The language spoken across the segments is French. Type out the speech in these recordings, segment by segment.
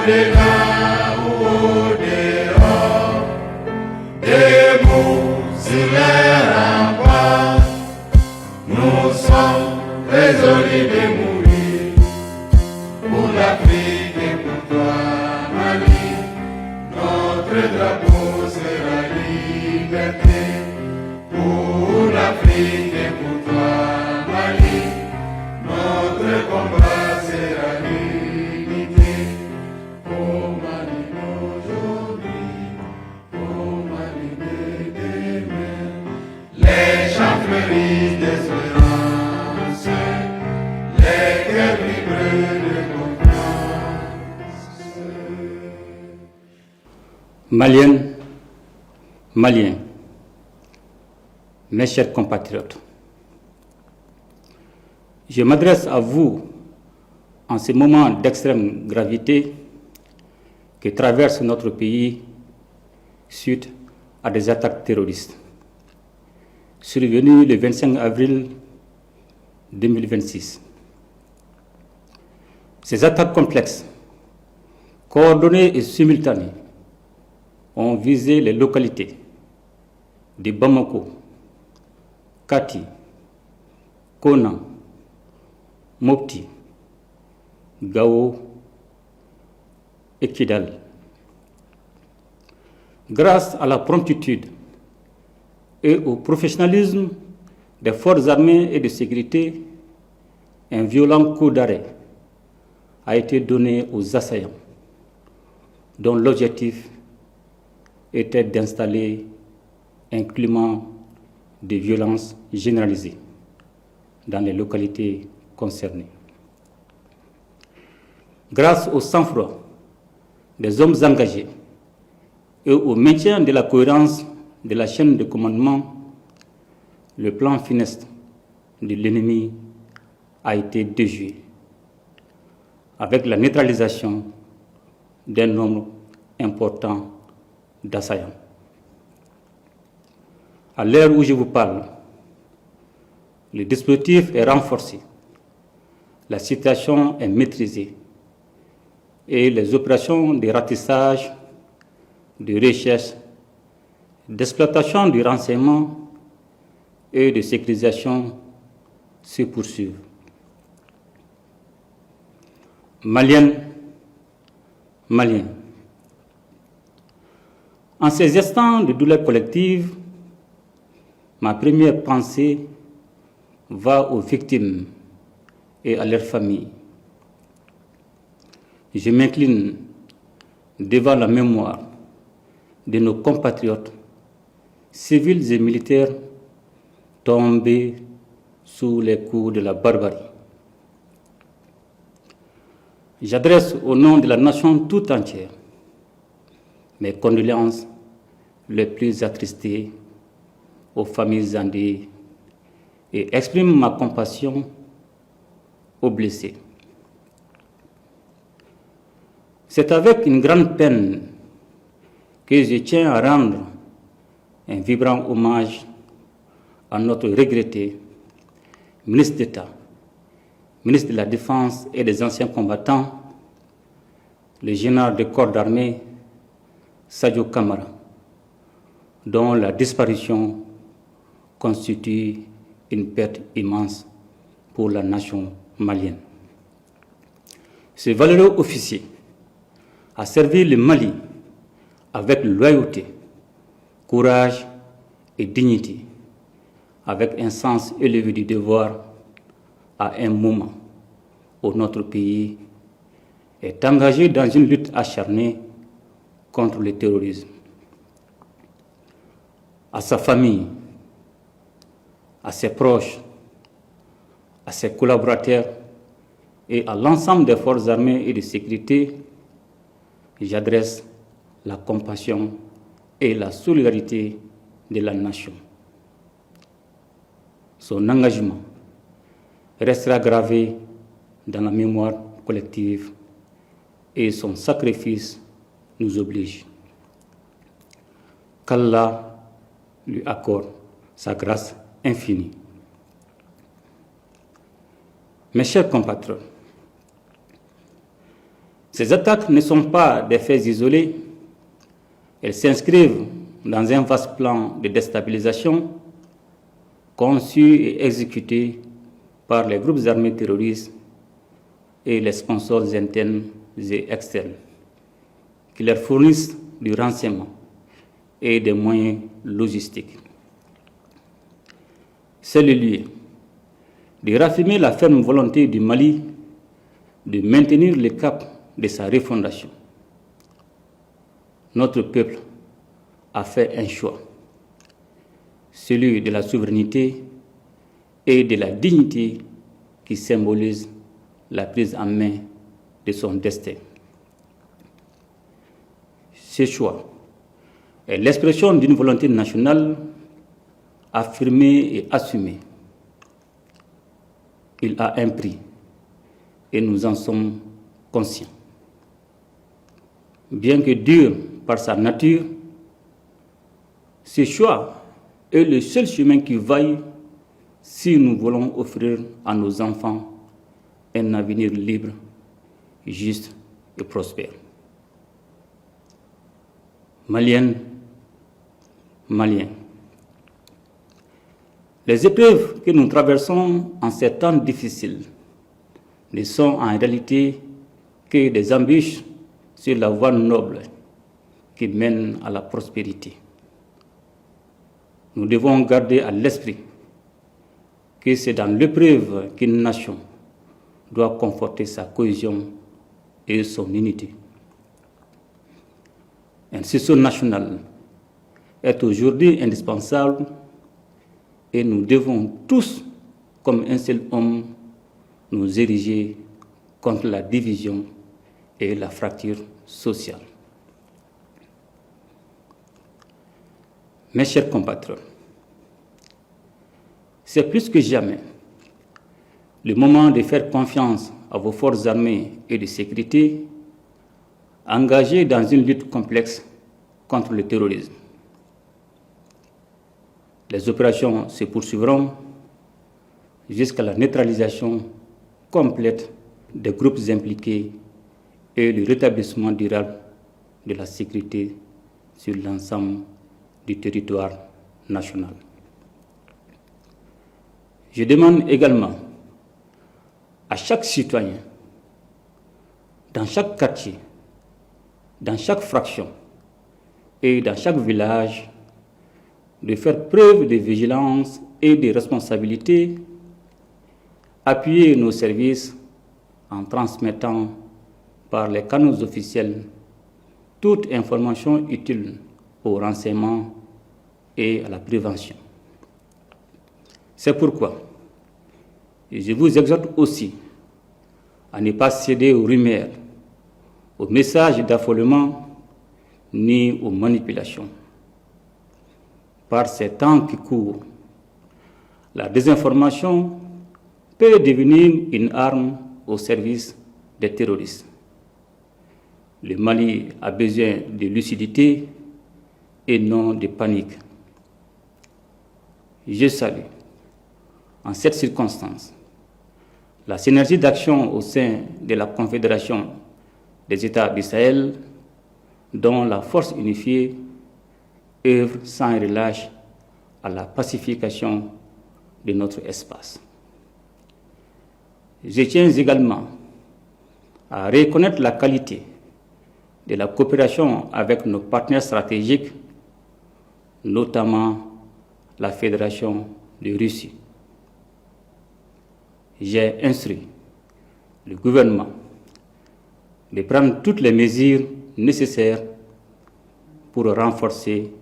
Au-delà ou au-dehors, debout sur les remparts, nous sommes résolus de mourir pour l'Afrique et pour toi, Mali. Notre drapeau sera liberté pour l'Afrique et pour toi, Mali. Notre combat sera l'unité. Oh Mali d'aujourd'hui, oh Mali de demain. Les chants fleurissent d'espérance, les cœurs vibrent de confiance. Maliennes, Maliens, mes chers compatriotes, je m'adresse à vous en ce moment d'extrême gravité que traverse notre pays suite à des attaques terroristes survenues le 25 avril 2026. Ces attaques complexes, coordonnées et simultanées, ont visé les localités de Bamako, Kati, Kona, Mopti, Gao et Kidal. Grâce à la promptitude et au professionnalisme des forces armées et de sécurité, un violent coup d'arrêt a été donné aux assaillants, dont l'objectif était d'installer un climat de violence généralisée dans les localités concernées. Grâce au sang-froid des hommes engagés et au maintien de la cohérence de la chaîne de commandement, le plan funeste de l'ennemi a été déjoué avec la neutralisation d'un nombre important d'assaillants. À l'heure où je vous parle, le dispositif est renforcé, la situation est maîtrisée et les opérations de ratissage, de recherche, d'exploitation du renseignement et de sécurisation se poursuivent. Maliennes, Maliens, en ces instants de douleur collective, ma première pensée va aux victimes et à leurs familles. Je m'incline devant la mémoire de nos compatriotes, civils et militaires, tombés sous les coups de la barbarie. J'adresse au nom de la nation tout entière mes condoléances les plus attristées aux familles endeuillées et exprime ma compassion aux blessés. C'est avec une grande peine que je tiens à rendre un vibrant hommage à notre regretté ministre d'État, ministre de la Défense et des anciens combattants, le général de corps d'armée Sadio Kamara, dont la disparition constitue une perte immense pour la nation malienne. Ce valeureux officier a servi le Mali avec loyauté, courage et dignité, avec un sens élevé du devoir à un moment où notre pays est engagé dans une lutte acharnée contre le terrorisme. À sa famille, à ses proches, à ses collaborateurs et à l'ensemble des forces armées et de sécurité, j'adresse la compassion et la solidarité de la nation. Son engagement restera gravé dans la mémoire collective et son sacrifice nous oblige. Qu'Allah lui accorde sa grâce infinie. Mes chers compatriotes, Ces attaques ne sont pas des faits isolés, elles s'inscrivent dans un vaste plan de déstabilisation conçu et exécuté par les groupes armés terroristes et les sponsors internes et externes, qui leur fournissent du renseignement et des moyens logistiques. C'est le lieu de raffirmer la ferme volonté du Mali de maintenir le cap de sa refondation. Notre peuple a fait un choix, celui de la souveraineté et de la dignité qui symbolise la prise en main de son destin. Ce choix est l'expression d'une volonté nationale affirmée et assumée. Il a un prix et nous en sommes conscients. Bien que dur par sa nature, ce choix est le seul chemin qui vaille si nous voulons offrir à nos enfants un avenir libre, juste et prospère. Maliennes, Maliens, les épreuves que nous traversons en ces temps difficiles ne sont en réalité que des embûches sur la voie noble qui mène à la prospérité. Nous devons garder à l'esprit que c'est dans l'épreuve qu'une nation doit conforter sa cohésion et son unité. Un sursaut national est aujourd'hui indispensable et nous devons tous, comme un seul homme, nous ériger contre la division et la fracture sociale. Mes chers compatriotes, c'est plus que jamais le moment de faire confiance à vos forces armées et de sécurité engagées dans une lutte complexe contre le terrorisme. Les opérations se poursuivront jusqu'à la neutralisation complète des groupes impliqués et le rétablissement durable de la sécurité sur l'ensemble du territoire national. Je demande également à chaque citoyen, dans chaque quartier, dans chaque fraction et dans chaque village, de faire preuve de vigilance et de responsabilité, appuyer nos services en transmettant par les canaux officiels toute information utile au renseignement et à la prévention. C'est pourquoi je vous exhorte aussi à ne pas céder aux rumeurs, aux messages d'affolement ni aux manipulations. Par ces temps qui courent, la désinformation peut devenir une arme au service des terroristes. Le Mali a besoin de lucidité et non de panique. Je salue, en cette circonstance, la synergie d'action au sein de la Confédération des États du Sahel, dont la force unifiée œuvre sans relâche à la pacification de notre espace. Je tiens également à reconnaître la qualité de la coopération avec nos partenaires stratégiques, notamment la Fédération de Russie. J'ai instruit le gouvernement de prendre toutes les mesures nécessaires pour renforcer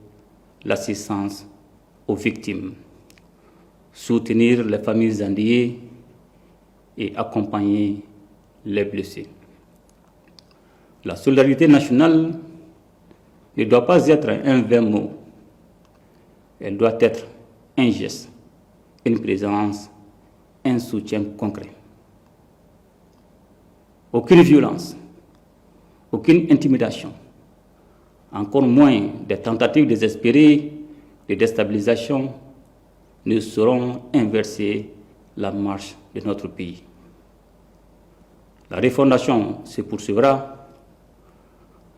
l'assistance aux victimes, soutenir les familles endeuillées et accompagner les blessés. La solidarité nationale ne doit pas être un vain mot, elle doit être un geste, une présence, un soutien concret. Aucune violence, aucune intimidation, encore moins des tentatives désespérées de déstabilisation ne sauront inverser la marche de notre pays. La refondation se poursuivra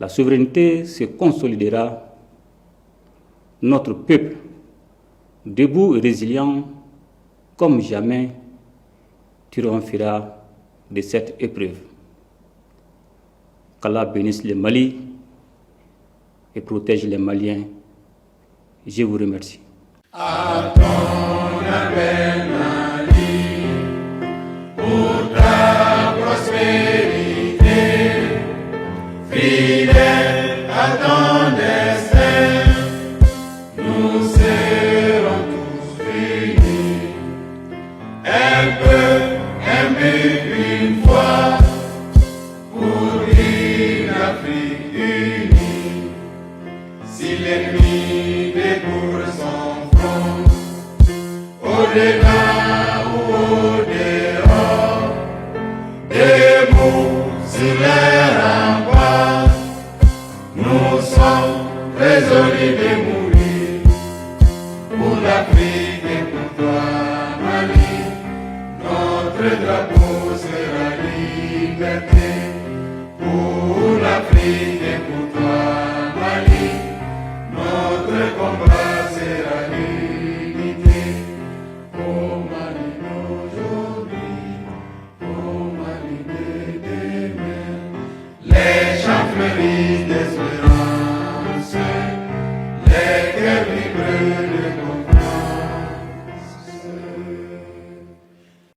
la souveraineté se consolidera, notre peuple, debout et résilient comme jamais, triomphera de cette épreuve. Qu'Allah bénisse le Mali et protège les Maliens. Je vous remercie. À ton appel, Mali, pour ta prospérité, fidèle à ton destin, nous serons tous unis. Un peu, un but, une foi, pour une Afrique unie. Si l'ennemi découvre son front, au-delà ou au-dehors, debout sur les remparts, nous sommes résolus de mourir pour l'Afrique et pour toi, Mali. Notre drapeau sera liberté pour l'Afrique et pour toi, Mali. Notre combat sera l'unité. Au Mali d'aujourd'hui, au Mali de demain, les chants fleurissent d'espérance, les cœurs vibrent de